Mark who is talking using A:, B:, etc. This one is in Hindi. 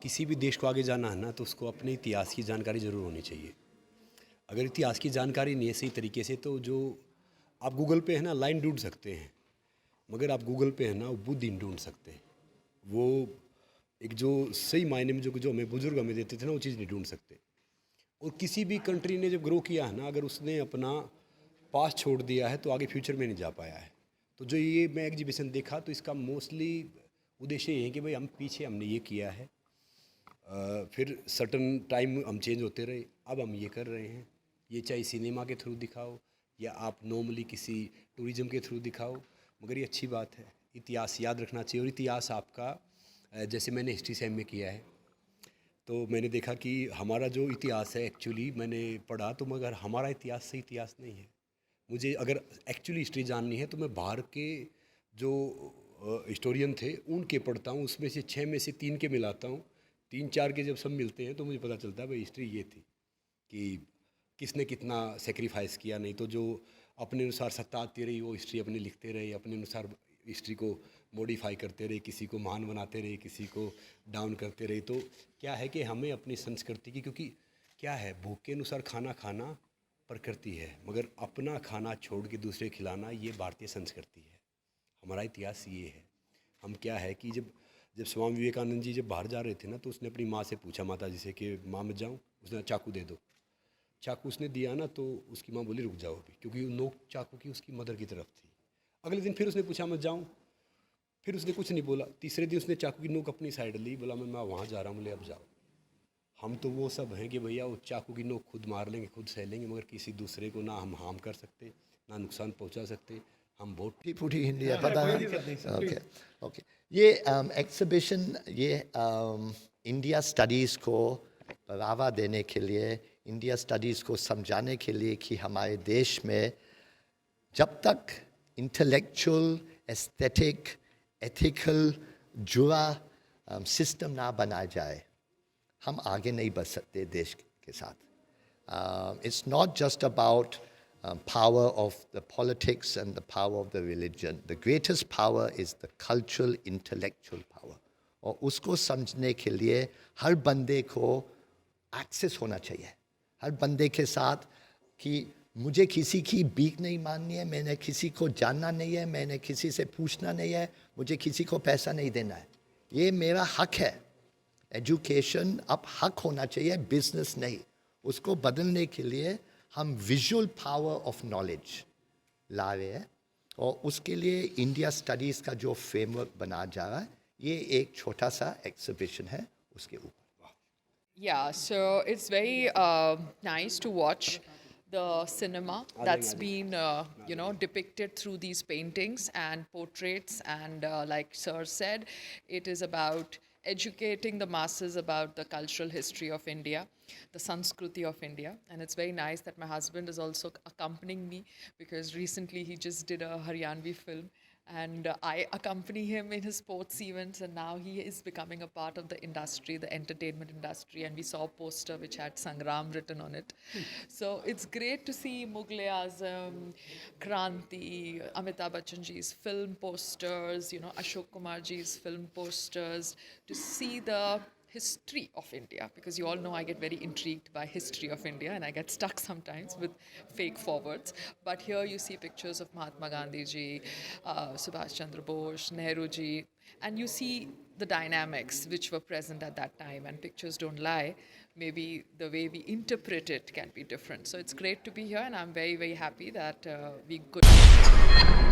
A: किसी भी देश को आगे जाना है ना, तो उसको अपने इतिहास की जानकारी ज़रूर होनी चाहिए। अगर इतिहास की जानकारी नहीं है सही तरीके से, तो जो आप गूगल पे है ना लाइन ढूंढ सकते हैं, मगर आप गूगल पे है ना वो बुद्धि नहीं ढूंढ सकते। वो एक जो सही मायने में जो जो हमें बुजुर्ग हमें देते थे ना, वो चीज़ नहीं ढूंढ सकते। और किसी भी कंट्री ने जब ग्रो किया है ना, अगर उसने अपना पास्ट छोड़ दिया है तो आगे फ्यूचर में नहीं जा पाया है। तो जो ये मैं एग्जीबिशन देखा, तो इसका मोस्टली उद्देश्य ये है कि भाई हम पीछे हमने ये किया है, फिर सर्टन टाइम हम चेंज होते रहे, अब हम ये कर रहे हैं। ये चाहे सिनेमा के थ्रू दिखाओ या आप नॉर्मली किसी टूरिज़्म के थ्रू दिखाओ, मगर ये अच्छी बात है। इतिहास याद रखना चाहिए। और इतिहास आपका जैसे मैंने हिस्ट्री से एमए किया है, तो मैंने देखा कि हमारा जो इतिहास है एक्चुअली मैंने पढ़ा, तो मगर हमारा इतिहास सही इतिहास नहीं है। मुझे अगर एक्चुअली हिस्ट्री जाननी है तो मैं बाहर के जो हिस्टोरियन थे उनके पढ़ता हूँ, उसमें से 6 में से 3 के मिलाता हूँ। 3-4 के जब सब मिलते हैं तो मुझे पता चलता है भाई हिस्ट्री ये थी कि किसने कितना सेक्रीफाइस किया। नहीं तो जो अपने अनुसार सत्ता आती रही वो हिस्ट्री अपने लिखते रहे, अपने अनुसार हिस्ट्री को मॉडिफाई करते रहे, किसी को महान बनाते रहे, किसी को डाउन करते रहे। तो क्या है कि हमें अपनी संस्कृति की, क्योंकि क्या है भूख के अनुसार खाना खाना प्रकृति है, मगर अपना खाना छोड़ के दूसरे खिलाना ये भारतीय संस्कृति है। हमारा इतिहास ये है। हम क्या है कि जब जब स्वामी विवेकानंद जी जब बाहर जा रहे थे ना, तो उसने अपनी माँ से पूछा, माता जी से, कि माँ मैं जाऊँ। उसने चाकू दे दो। चाकू उसने दिया ना, तो उसकी माँ बोली रुक जाओ अभी, क्योंकि नोक चाकू की उसकी मदर की तरफ थी। अगले दिन फिर उसने पूछा मैं जाऊँ, फिर उसने कुछ नहीं बोला। तीसरे दिन उसने चाकू की नोक अपनी साइड ली, बोला मैं वहाँ जा रहा हूँ, बोले अब जाओ। हम तो वो सब हैं कि भैया वो चाकू की नोक खुद मार लेंगे, खुद सह लेंगे, मगर किसी दूसरे को ना हम हार्म कर सकते, ना नुकसान पहुँचा सकते। हम बहुत
B: फूटी हिंदी है, पता है। Okay okay. ये एग्जीबिशन ये इंडिया स्टडीज़ को बढ़ावा देने के लिए, इंडिया स्टडीज़ को समझाने के लिए कि हमारे देश में जब तक इंटेलेक्चुअल, एस्थेटिक, एथिकल जुड़ा सिस्टम ना बनाया जाए, हम आगे नहीं बढ़ सकते देश के साथ. It's not just about power of the politics and the power of the religion. The greatest power is the cultural, intellectual power. और उसको समझने के लिए हर बंदे को एक्सेस होना चाहिए. हर बंदे के साथ कि मुझे किसी की भीख नहीं माननी है, मैंने किसी को जानना नहीं है, मैंने किसी से पूछना नहीं है, मुझे किसी को पैसा नहीं देना है. ये मेरा हक है. एजुकेशन अब हक होना चाहिए, बिजनेस नहीं. उसको बदलने के लिए हम विजुअल पावर ऑफ नॉलेज ला रहे हैं और उसके लिए इंडिया स्टडीज़ का जो फ्रेमवर्क बना जा रहा है, ये एक छोटा सा एग्जीबिशन है उसके ऊपर.
C: Yeah, so it's very nice to watch the cinema that's been, depicted through these paintings and portraits. And like Sir said, it is about educating the masses about the cultural history of India, the Sanskruti of India. And it's very nice that my husband is also accompanying me, because recently he just did a Haryanvi film. And I accompany him in his sports events, and now he is becoming a part of the industry, the entertainment industry. And we saw a poster which had Sangram written on it. So it's great to see Mughal Azam, Kranti, Amitabh Bachchan ji's film posters, Ashok Kumar ji's film posters, to see the history of India, because you all know I get very intrigued by history of India and I get stuck sometimes with fake forwards. But here you see pictures of Mahatma Gandhi ji, Subhash Chandra Bose, Nehru ji, and you see the dynamics which were present at that time. And pictures don't lie. Maybe the way we interpret it can be different. So it's great to be here, and I'm very, very happy that we could.